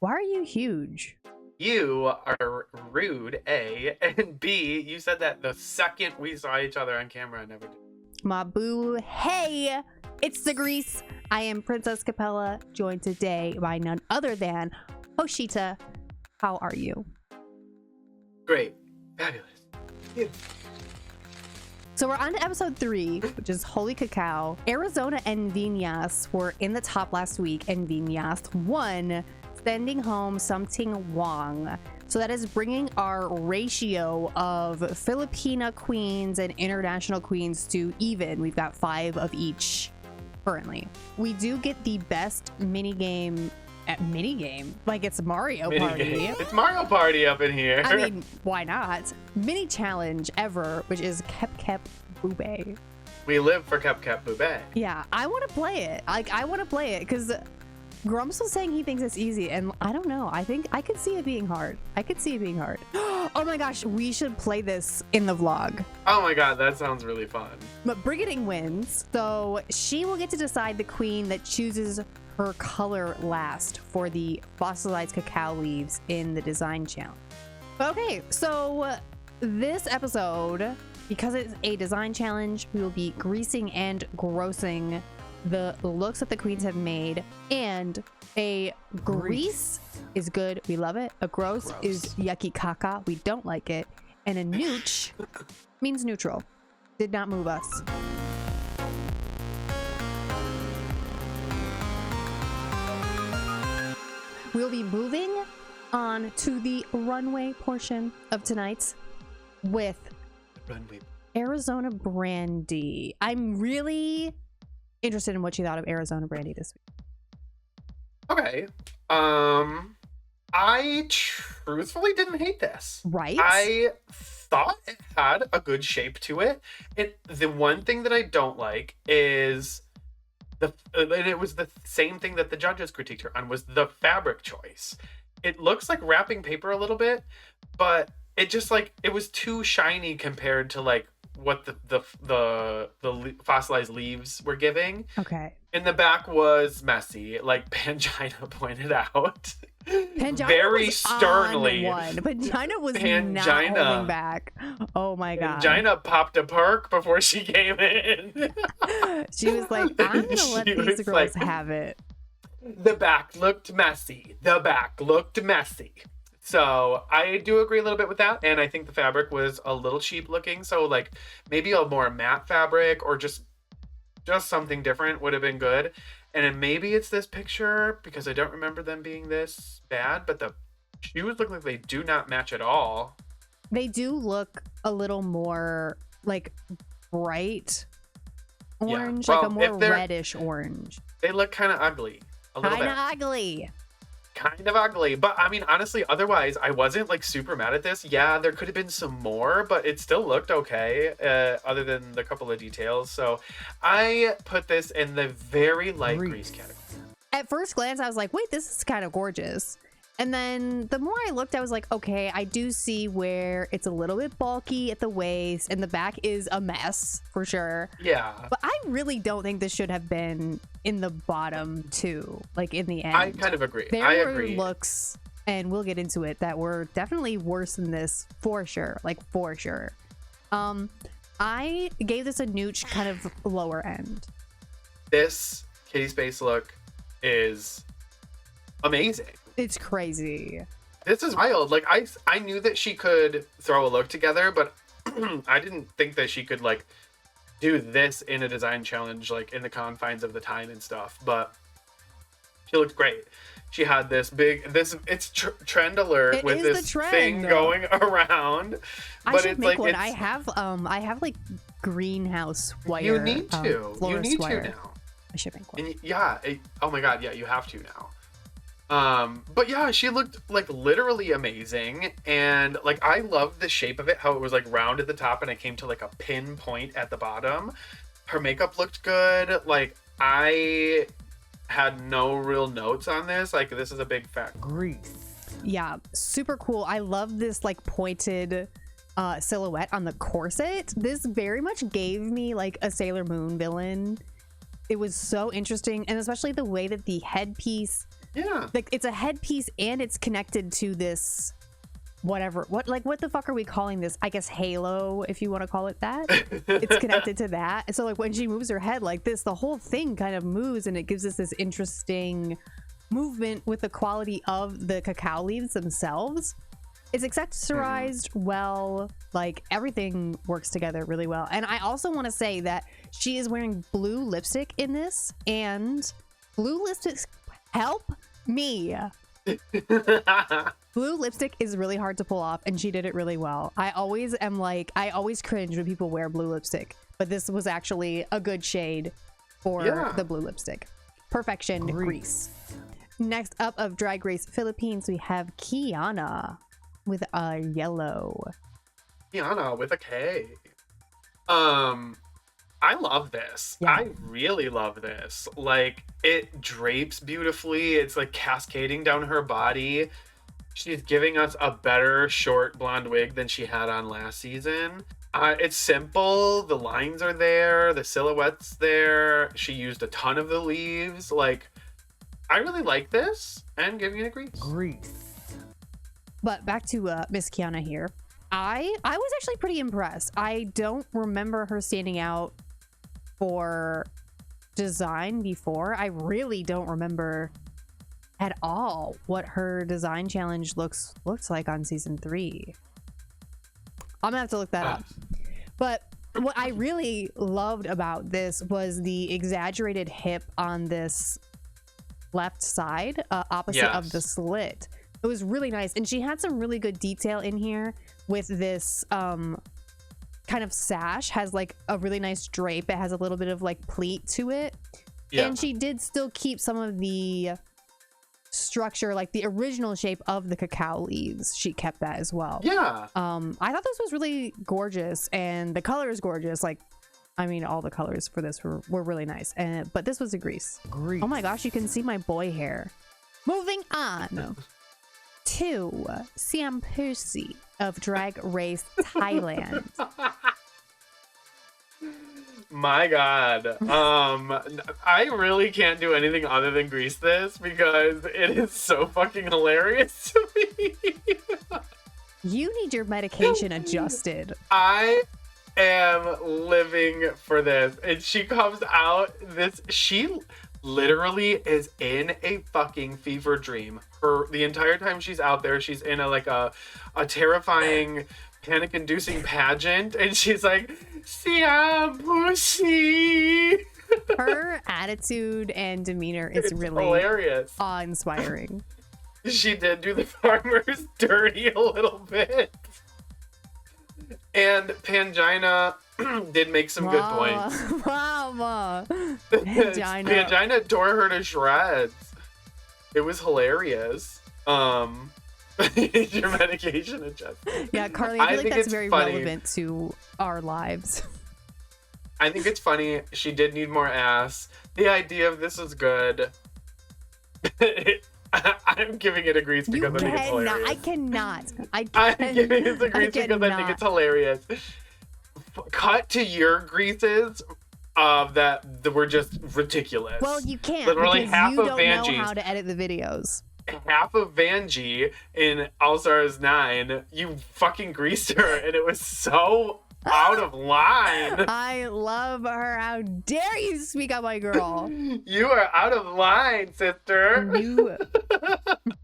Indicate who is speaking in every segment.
Speaker 1: Why are you huge?
Speaker 2: You are rude, A, and B, you said that the second we saw each other on camera. I never did.
Speaker 1: My boo. Hey, it's the Grease. I am Princess Capella, joined today by none other than Hoshita. How are you?
Speaker 2: Great. Fabulous. Yeah.
Speaker 1: So we're on to episode 3, which is Holy Cacao. Arizona and Vinas were in the top last week, and Vinas won, sending home something Wong. So that is bringing our ratio of Filipina queens and international queens to even. We've got 5 of each currently. We do get the best minigame at minigame, like it's Mario Party.
Speaker 2: It's Mario Party up in here.
Speaker 1: I mean, why not? Mini challenge ever, which is Kep Boobay.
Speaker 2: We live for Kep Boobay.
Speaker 1: Yeah, I want to play it. I want to play it because Grumps was saying he thinks it's easy, and I don't know. I think I could see it being hard. Oh my gosh, we should play this in the vlog.
Speaker 2: Oh my god, that sounds really fun.
Speaker 1: But Brigiding wins, so she will get to decide the queen that chooses her color last for the fossilized cacao leaves in the design challenge. Okay, so this episode, because it's a design challenge, we will be greasing and grossing the looks that the queens have made. And a grease is good, we love it. A gross is yucky caca, we don't like it. And a nooch means neutral. Did not move us. We'll be moving on to the runway portion of tonight's with
Speaker 2: Runway.
Speaker 1: Arizona Brandy. I'm really interested in what you thought of Arizona Brandy this week.
Speaker 2: Okay. I truthfully didn't hate this.
Speaker 1: Right?
Speaker 2: I thought it had a good shape to it. The one thing that I don't like is and it was the same thing that the judges critiqued her on, was the fabric choice. It looks like wrapping paper a little bit, but it just like it was too shiny compared to like what the fossilized leaves were giving.
Speaker 1: Okay.
Speaker 2: And the back was messy, like Pangina pointed out.
Speaker 1: Pangina
Speaker 2: very
Speaker 1: was
Speaker 2: sternly.
Speaker 1: on one. Pangina was not holding back. Oh my god.
Speaker 2: Pangina popped a perk before she came in.
Speaker 1: She was like, I'm gonna let these girls have it.
Speaker 2: The back looked messy. So I do agree a little bit with that, and I think the fabric was a little cheap looking. So like maybe a more matte fabric or just something different would have been good. And then maybe it's this picture because I don't remember them being this bad, but the shoes look like they do not match at all.
Speaker 1: They do look a little more like bright orange,
Speaker 2: yeah. Well,
Speaker 1: like a more reddish orange.
Speaker 2: They look kind of ugly. A little bit. Kind of ugly, but I mean, honestly, otherwise I wasn't like super mad at this. Yeah, there could have been some more, but it still looked okay, other than the couple of details. So I put this in the very light grease category.
Speaker 1: At first glance I was like, wait, this is kind of gorgeous. And then the more I looked, I was like, okay, I do see where it's a little bit bulky at the waist and the back is a mess for sure.
Speaker 2: Yeah.
Speaker 1: But I really don't think this should have been in the bottom 2, like in the end.
Speaker 2: I kind of agree.
Speaker 1: There were looks, and we'll get into it, that were definitely worse than this for sure. Like for sure. I gave this a nooch, kind of lower end.
Speaker 2: This Kitty Space look is amazing.
Speaker 1: It's crazy.
Speaker 2: This is wild. Like I knew that she could throw a look together, but I didn't think that she could like do this in a design challenge, like in the confines of the time and stuff. But she looked great. She had this it's trend alert with this thing going around.
Speaker 1: I should make one. I have like greenhouse wire.
Speaker 2: You need to. You need
Speaker 1: wire.
Speaker 2: to now.
Speaker 1: I should make one.
Speaker 2: And oh my god, yeah, you have to now. But yeah, she looked like literally amazing, and like I loved the shape of it, how it was like round at the top and it came to like a pin point at the bottom. Her makeup looked good. Like I had no real notes on this. Like this is a big fat grease.
Speaker 1: Yeah, super cool. I love this like pointed silhouette on the corset. This very much gave me like a Sailor Moon villain. It was so interesting, and especially the way that the headpiece
Speaker 2: Yeah.
Speaker 1: Like it's a headpiece and it's connected to this whatever. What the fuck are we calling this? I guess halo, if you want to call it that. It's connected to that. So like when she moves her head like this, the whole thing kind of moves and it gives us this interesting movement with the quality of the cacao leaves themselves. It's accessorized well, like everything works together really well. And I also want to say that she is wearing blue lipstick in this, and blue lipsticks help me. Blue lipstick is really hard to pull off, and she did it really well. I always cringe when people wear blue lipstick, but this was actually a good shade for the blue lipstick. Perfection. Grease. Next up of Drag Race Philippines, we have Khianna with a yellow.
Speaker 2: Khianna with a K. I love this.
Speaker 1: Yeah.
Speaker 2: I really love this. Like, it drapes beautifully. It's like cascading down her body. She's giving us a better short blonde wig than she had on last season. It's simple. The lines are there. The silhouette's there. She used a ton of the leaves. Like, I really like this. And giving it a grease.
Speaker 1: But back to Miss Khianna here. I was actually pretty impressed. I don't remember her standing out for design before. I really don't remember at all what her design challenge looks like on season 3. I'm gonna have to look that up. But what I really loved about this was the exaggerated hip on this left side, opposite of the slit. It was really nice, and she had some really good detail in here with this kind of sash. Has like a really nice drape. It has a little bit of like pleat to it, and she did still keep some of the structure, like the original shape of the cacao leaves. She kept that as well. I thought this was really gorgeous, and the color is gorgeous. Like, I mean, all the colors for this were really nice, but this was a grease. Oh my gosh, you can see my boy hair. Moving on to Siam Phursi of Drag Race Thailand.
Speaker 2: My God. I really can't do anything other than grease this because it is so fucking hilarious to me.
Speaker 1: You need your medication adjusted.
Speaker 2: I am living for this. And she comes out she literally is in a fucking fever dream. The entire time she's out there, she's in a terrifying, panic-inducing pageant, and she's like, Siam Phursi.
Speaker 1: Her attitude and demeanor is really
Speaker 2: hilarious,
Speaker 1: awe-inspiring.
Speaker 2: She did do the farmers dirty a little bit, and Pangina did make some good points.
Speaker 1: Mama. Pangina
Speaker 2: tore her to shreds. It was hilarious. Your medication adjustment.
Speaker 1: Yeah, Carly, I feel like that's very relevant to our lives.
Speaker 2: I think it's funny. She did need more ass. The idea of this is good. I'm giving it a grease because I think it's hilarious.
Speaker 1: I cannot.
Speaker 2: I'm giving it a grease because I think it's hilarious. Cut to your greases that were just ridiculous.
Speaker 1: Well, you can't.
Speaker 2: Literally
Speaker 1: because
Speaker 2: half
Speaker 1: you
Speaker 2: of
Speaker 1: don't
Speaker 2: Vanjie's.
Speaker 1: know how to edit the videos.
Speaker 2: Half of Vanjie in All Stars 9, you fucking greased her, and it was so out of line.
Speaker 1: I love her. How dare you speak up, my girl?
Speaker 2: You are out of line, sister.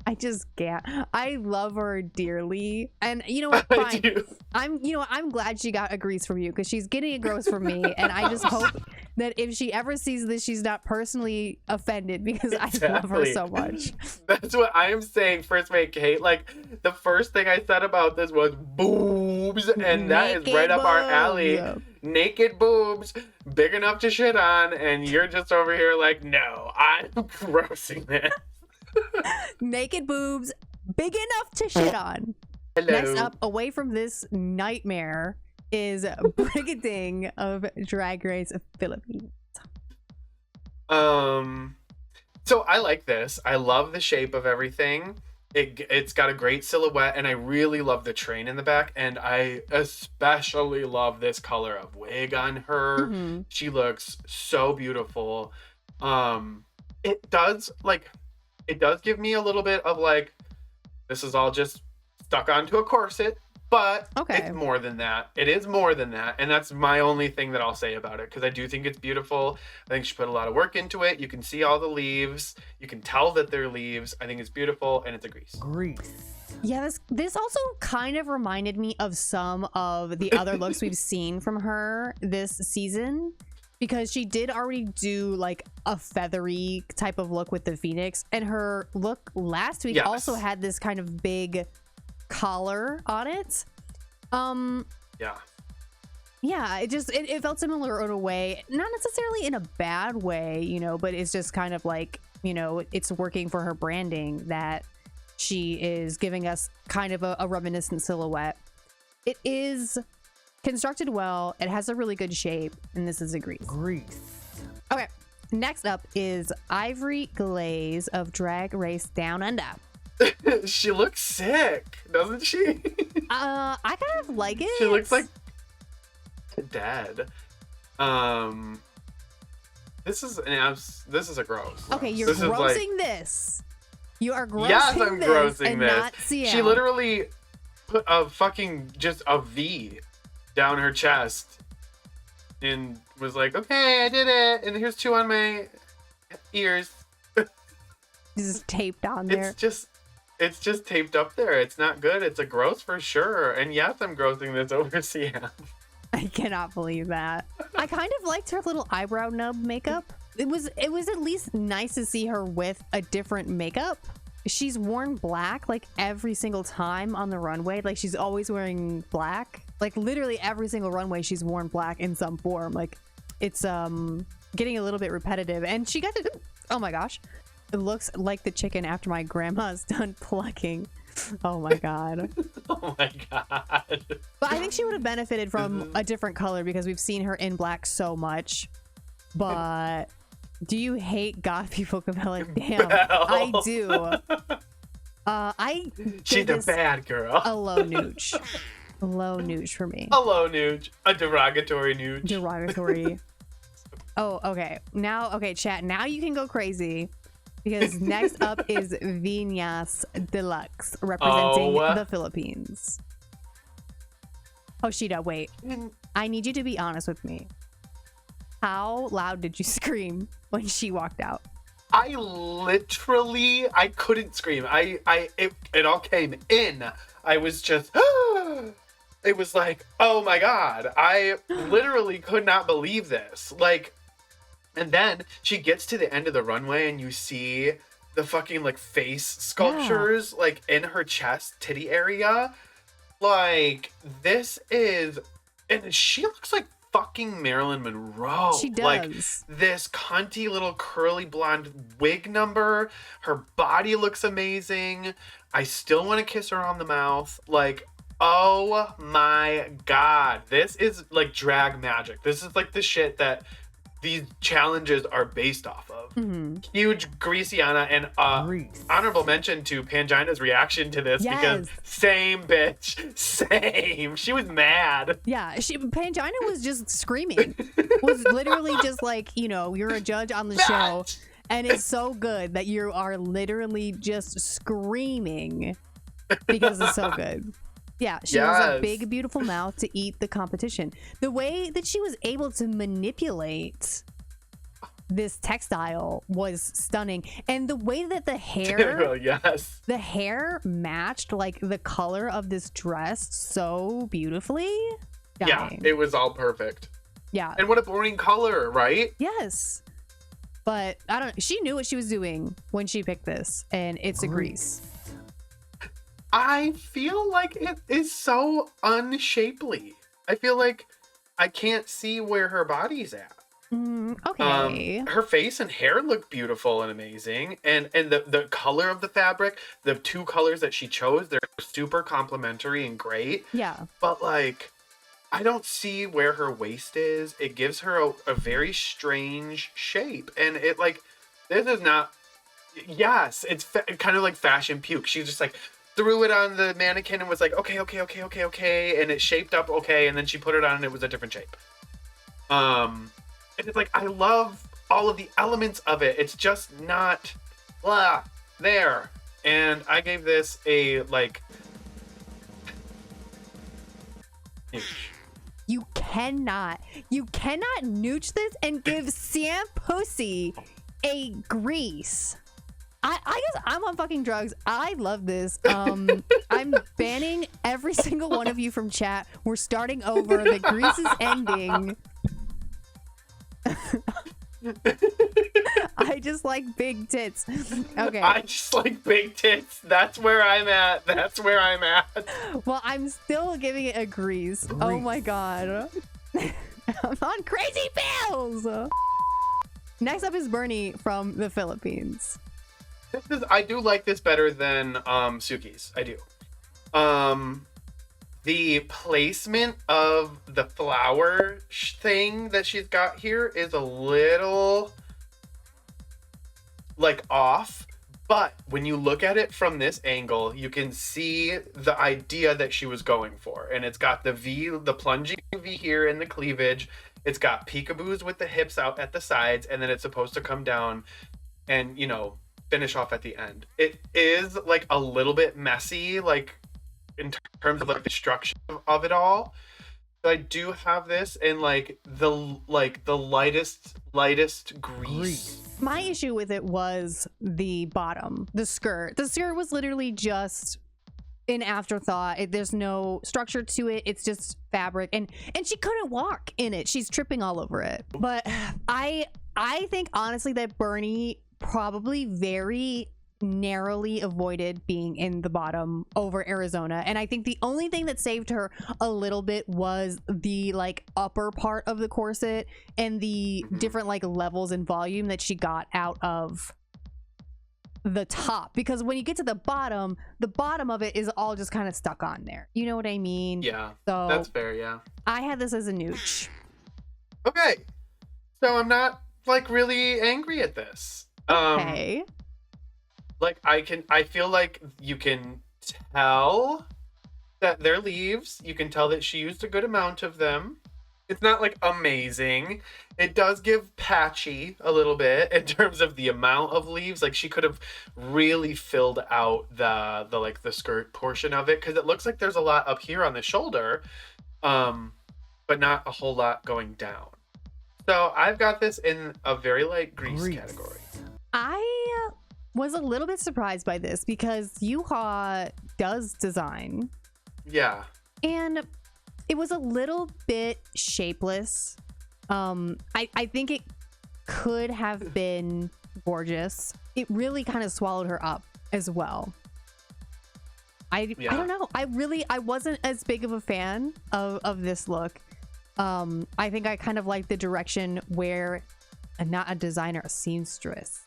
Speaker 1: I just can't. I love her dearly, and you know what? Fine. I'm glad she got a grease from you because she's getting a gross from me, and I just hope that if she ever sees this, she's not personally offended because I love her so much.
Speaker 2: That's what I am saying. First mate Kate, like the first thing I said about this was boobs, and that is right up our alley. Naked boobs, big enough to shit on, and you're just over here like, no, I'm grossing this.
Speaker 1: Naked boobs, big enough to shit on.
Speaker 2: Hello.
Speaker 1: Next up, away from this nightmare, is Brigiding of Drag Race Philippines.
Speaker 2: So I like this. I love the shape of everything. It's got a great silhouette, and I really love the train in the back, and I especially love this color of wig on her. Mm-hmm. She looks so beautiful. It does, like, It does give me a little bit of like, this is all just stuck onto a corset, but
Speaker 1: Okay.
Speaker 2: it's more than that. It is more than that. And that's my only thing that I'll say about it, because I do think it's beautiful. I think she put a lot of work into it. You can see all the leaves. You can tell that they're leaves. I think it's beautiful, and it's a grease.
Speaker 1: Yeah, this also kind of reminded me of some of the other looks we've seen from her this season, because she did already do like a feathery type of look with the Phoenix, and her look last week also had this kind of big collar on it. Yeah, it felt similar in a way, not necessarily in a bad way, you know, but it's just kind of like, you know, it's working for her branding that she is giving us kind of a reminiscent silhouette. It is constructed well. It has a really good shape, and this is a grease. Okay, next up is Ivory Glaze of Drag Race Down Under.
Speaker 2: She looks sick, doesn't she?
Speaker 1: I kind of like it.
Speaker 2: She looks like dead. This is a gross.
Speaker 1: Okay, you're grossing this. You are grossing
Speaker 2: yes, I'm
Speaker 1: this
Speaker 2: grossing
Speaker 1: and
Speaker 2: this.
Speaker 1: not Siam.
Speaker 2: She literally put a fucking just a V down her chest and was like, "Okay, I did it, and here's 2 on my ears."
Speaker 1: Just taped on there.
Speaker 2: It's just taped up there. It's not good. It's a gross for sure. And yes, I'm grossing this over Siam.
Speaker 1: I cannot believe that. I kind of liked her little eyebrow nub makeup. It was at least nice to see her with a different makeup. She's worn black like every single time on the runway. Like she's always wearing black. Like literally every single runway she's worn black in some form. Like it's getting a little bit repetitive. And she got to, oh my gosh, it looks like the chicken after my grandma's done plucking. Oh my god.
Speaker 2: Oh my god.
Speaker 1: But I think she would have benefited from a different color because we've seen her in black so much. But do you hate goth people, Capella? Damn, I do.
Speaker 2: She's a bad girl.
Speaker 1: A low nooch. A low nooch for me.
Speaker 2: A low nooch. A derogatory nooch.
Speaker 1: Derogatory. Oh, okay. Now, okay, chat. Now you can go crazy. Because next up is Vinas DeLuxe, representing the Philippines. Hoshida, wait. I need you to be honest with me. How loud did you scream when she walked out?
Speaker 2: I couldn't scream. It all came in. I was just, it was like, oh my god. I literally could not believe this. Like, and then she gets to the end of the runway and you see the fucking like face sculptures like in her chest, titty area. Like this is, and she looks like fucking Marilyn Monroe.
Speaker 1: She does.
Speaker 2: Like this cunty little curly blonde wig number. Her body looks amazing. I still want to kiss her on the mouth. Like, oh my god. This is like drag magic. This is like the shit that these challenges are based off of. Huge Khianna, and honorable mention to Pangina's reaction to this because same bitch, same. She was mad.
Speaker 1: Yeah, Pangina was just screaming. Was literally just like, you know, you're a judge on the show, and it's so good that you are literally just screaming because it's so good. Yeah, she has a big, beautiful mouth to eat the competition. The way that she was able to manipulate this textile was stunning. And the way that the hair, the hair matched like the color of this dress so beautifully. Dying.
Speaker 2: Yeah, it was all perfect.
Speaker 1: Yeah.
Speaker 2: And what a boring color, right?
Speaker 1: Yes. But I don't, she knew what she was doing when she picked this, and it's a grease.
Speaker 2: I feel like it is so unshapely. I feel like I can't see where her body's at.
Speaker 1: Okay.
Speaker 2: Her face and hair look beautiful and amazing. And the color of the fabric, the 2 colors that she chose, they're super complementary and great.
Speaker 1: Yeah.
Speaker 2: But like, I don't see where her waist is. It gives her a very strange shape. And it like, this is not, yes, it's kind of like fashion puke. She's just like, threw it on the mannequin and was like, okay, and it shaped up okay, and then she put it on and it was a different shape. And it's like, I love all of the elements of it. It's just not, blah. there. And I gave this a like.
Speaker 1: You cannot nooch this and give Siam Pussy a grease. I guess I'm on fucking drugs. I love this. I'm banning every single one of you from chat. We're starting over. The grease is ending. I just like big tits. Okay.
Speaker 2: I just like big tits. That's where I'm at.
Speaker 1: Well, I'm still giving it a grease. Oh my god. I'm on crazy pills. Next up is Bernie from the Philippines.
Speaker 2: I do like this better than Suki's. I do. The placement of the flower thing that she's got here is a little like off, but when you look at it from this angle, you can see the idea that she was going for. And it's got the V, the plunging V here in the cleavage. It's got peekaboos with the hips out at the sides, and then it's supposed to come down and, you know, finish off at the end. It is like a little bit messy, like in terms of like the structure of it all. So I do have this in like the lightest grease.
Speaker 1: My issue with it was the bottom, the skirt. The skirt was literally just an afterthought. There's no structure to it. It's just fabric, and she couldn't walk in it. She's tripping all over it. But I think honestly that Bernie probably very narrowly avoided being in the bottom over Arizona, and I think the only thing that saved her a little bit was the like upper part of the corset and the different like levels and volume that she got out of the top, because when you get to the bottom of it is all just kind of stuck on there, you know what I mean?
Speaker 2: Yeah,
Speaker 1: so
Speaker 2: that's fair. Yeah, I
Speaker 1: had this as a nooch.
Speaker 2: Okay, so I'm not like really angry at this.
Speaker 1: Okay.
Speaker 2: Like I feel like you can tell that they're leaves. You can tell that she used a good amount of them. It's not like amazing. It does give patchy a little bit in terms of the amount of leaves. Like she could have really filled out the like the skirt portion of it, because it looks like there's a lot up here on the shoulder, but not a whole lot going down. So I've got this in a very light grease category.
Speaker 1: I was a little bit surprised by this because Yuhua does design.
Speaker 2: Yeah.
Speaker 1: And it was a little bit shapeless. I think it could have been gorgeous. It really kind of swallowed her up as well. I don't know. I wasn't as big of a fan of this look. I think I kind of like the direction where not a designer, a seamstress.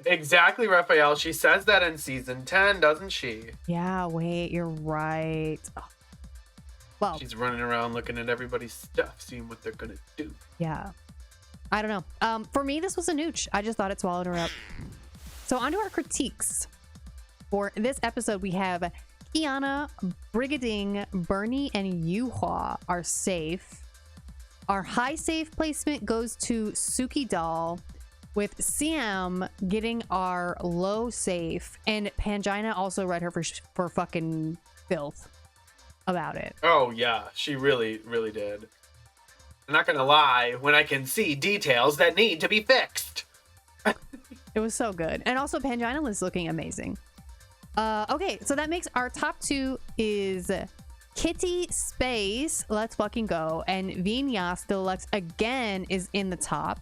Speaker 2: Exactly, Raphael. She says that in season 10, doesn't she?
Speaker 1: Yeah, wait, you're right. Oh. Well,
Speaker 2: she's running around looking at everybody's stuff, seeing what they're gonna do.
Speaker 1: Yeah. I don't know. For me, this was a nooch. I just thought it swallowed her up. So on to our critiques. For this episode, we have Khianna, Brigiding, Bernie, and Yuhua are safe. Our high safe placement goes to Suki doll, with Siam getting our low safe, and Pangina also read her for fucking filth about it.
Speaker 2: Oh yeah, she really did. I'm not gonna lie, when I can see details that need to be fixed.
Speaker 1: It was so good. And also Pangina is looking amazing. Okay, so that makes our top two is Kitty Space, let's fucking go, and Vinas DeLuxe again is in the top.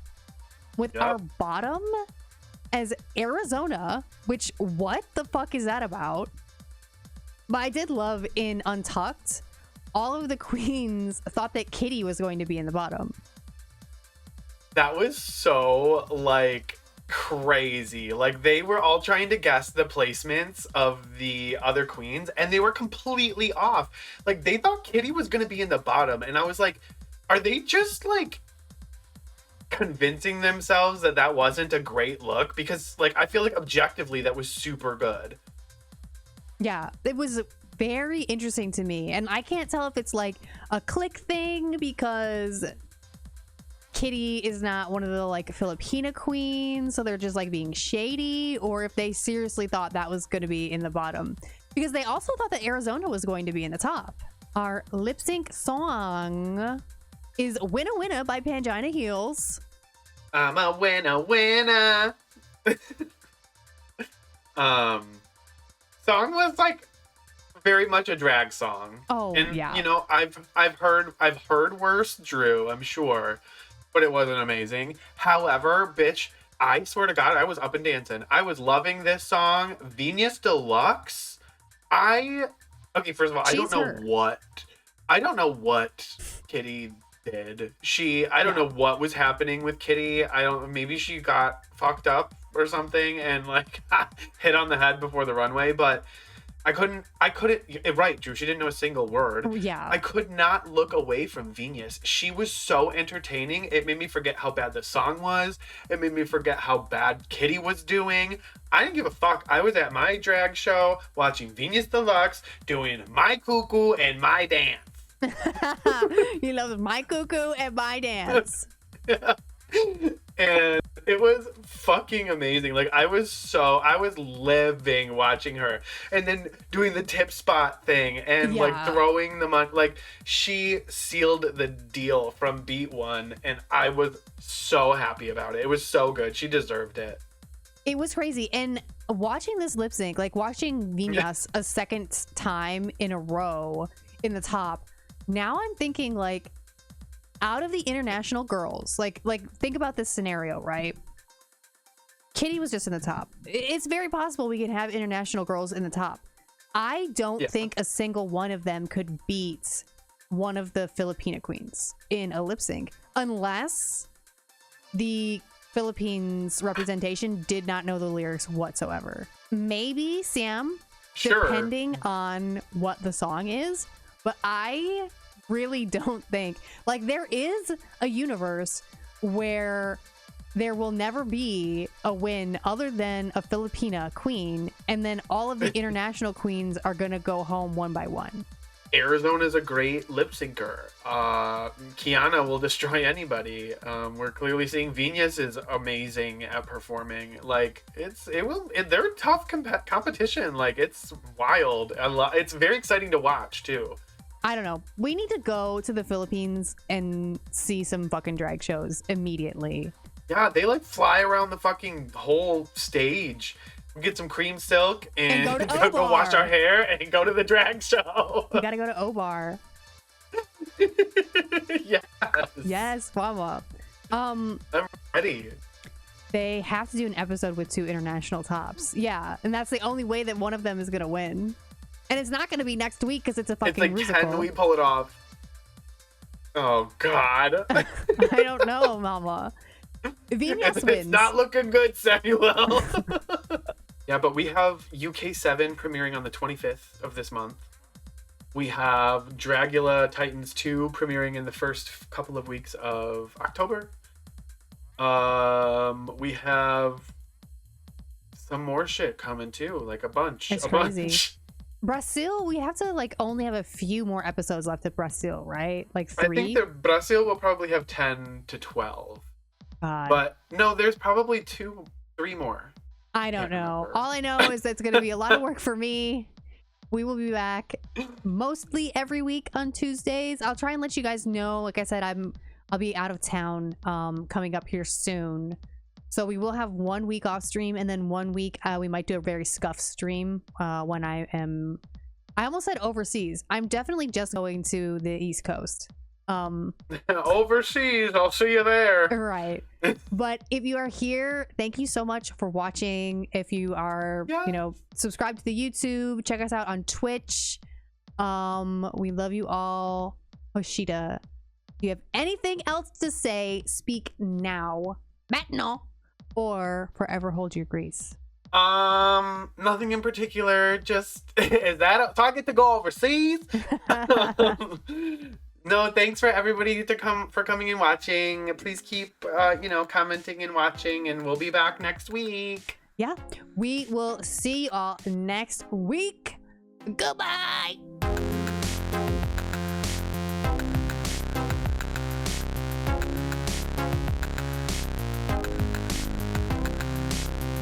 Speaker 1: With our bottom as Arizona, which what the fuck is that about? But I did love in Untucked, all of the queens thought that Kitty was going to be in the bottom.
Speaker 2: That was so like crazy. Like they were all trying to guess the placements of the other queens and they were completely off. Like they thought Kitty was going to be in the bottom, and I was like, are they just like convincing themselves that that wasn't a great look? Because like I feel like objectively that was super good.
Speaker 1: Yeah, it was very interesting to me, and I can't tell if it's like a click thing because Kitty is not one of the like Filipina queens, so they're just like being shady, or if they seriously thought that was going to be in the bottom, because they also thought that Arizona was going to be in the top. Our lip sync song is Winna Winna by Pangina Heels.
Speaker 2: I'm a winner. Song was like very much a drag song.
Speaker 1: Oh,
Speaker 2: and,
Speaker 1: yeah.
Speaker 2: You know, I've heard worse, Drew, I'm sure, but it wasn't amazing. However, bitch, I swear to God, I was up and dancing. I was loving this song. Vinas DeLuxe. Okay, first of all, I don't know what Kitty did. I don't know what was happening with Kitty. Maybe she got fucked up or something and like hit on the head before the runway, but I couldn't, right, Drew, she didn't know a single word.
Speaker 1: Yeah.
Speaker 2: I could not look away from Vinas. She was so entertaining. It made me forget how bad the song was. It made me forget how bad Kitty was doing. I didn't give a fuck. I was at my drag show watching Vinas DeLuxe doing my cuckoo and my dance.
Speaker 1: You love my cuckoo and my dance.
Speaker 2: And it was fucking amazing. Like I was living watching her, and then doing the tip spot thing and like throwing the money. Like she sealed the deal from beat one, and I was so happy about it. It was so good. She deserved it.
Speaker 1: It was crazy. And watching this lip sync, like watching Vinas a second time in a row in the top, now I'm thinking like, out of the international girls, like think about this scenario, right? Kitty was just in the top. It's very possible we can have international girls in the top. I don't think a single one of them could beat one of the Filipina queens in a lip sync unless the Philippines representation did not know the lyrics whatsoever. Maybe Siam, depending on what the song is, but I really don't think, like, there is a universe where there will never be a win other than a Filipina queen, and then all of the international queens are gonna go home one by one.
Speaker 2: Arizona's a great lip syncer. Khianna will destroy anybody. We're clearly seeing Vinas is amazing at performing. Like they're tough competition. Like it's wild. It's very exciting to watch too.
Speaker 1: I don't know. We need to go to the Philippines and see some fucking drag shows immediately.
Speaker 2: Yeah, they like fly around the fucking whole stage. We get some cream silk and go wash our hair and go to the drag show.
Speaker 1: We gotta go to O-Bar.
Speaker 2: Yes.
Speaker 1: Yes, mama.
Speaker 2: I'm ready.
Speaker 1: They have to do an episode with 2 international tops. Yeah, and that's the only way that one of them is gonna win. And it's not gonna be next week because it's a fucking musical.
Speaker 2: Can we pull it off? Oh God.
Speaker 1: I don't know, mama. Vinas wins.
Speaker 2: It's not looking good, Samuel. Yeah, but we have UK 7 premiering on the 25th of this month. We have Dragula Titans 2 premiering in the first couple of weeks of October. We have some more shit coming too, like a bunch.
Speaker 1: It's crazy. Brazil, we have to like only have a few more episodes left of Brazil, right? Like 3?
Speaker 2: I think that Brazil will probably have 10 to 12.
Speaker 1: God.
Speaker 2: But no, there's probably 2, 3 more.
Speaker 1: I don't know. All I know is that it's going to be a lot of work for me. We will be back mostly every week on Tuesdays. I'll try and let you guys know. Like I said, I'll be out of town coming up here soon. So we will have 1 week off stream, and then 1 week we might do a very scuffed stream when I almost said overseas. I'm definitely just going to the East Coast.
Speaker 2: Overseas, I'll see you there.
Speaker 1: Right. But if you are here, thank you so much for watching. If you are, subscribe to the YouTube, check us out on Twitch. We love you all. Hoshida, if you have anything else to say, speak now. Maintenant. Or forever hold your grease.
Speaker 2: Nothing in particular. Just is that so I get to go overseas? No, thanks for everybody for coming and watching. Please keep commenting and watching, and we'll be back next week.
Speaker 1: Yeah, we will see you all next week. Goodbye.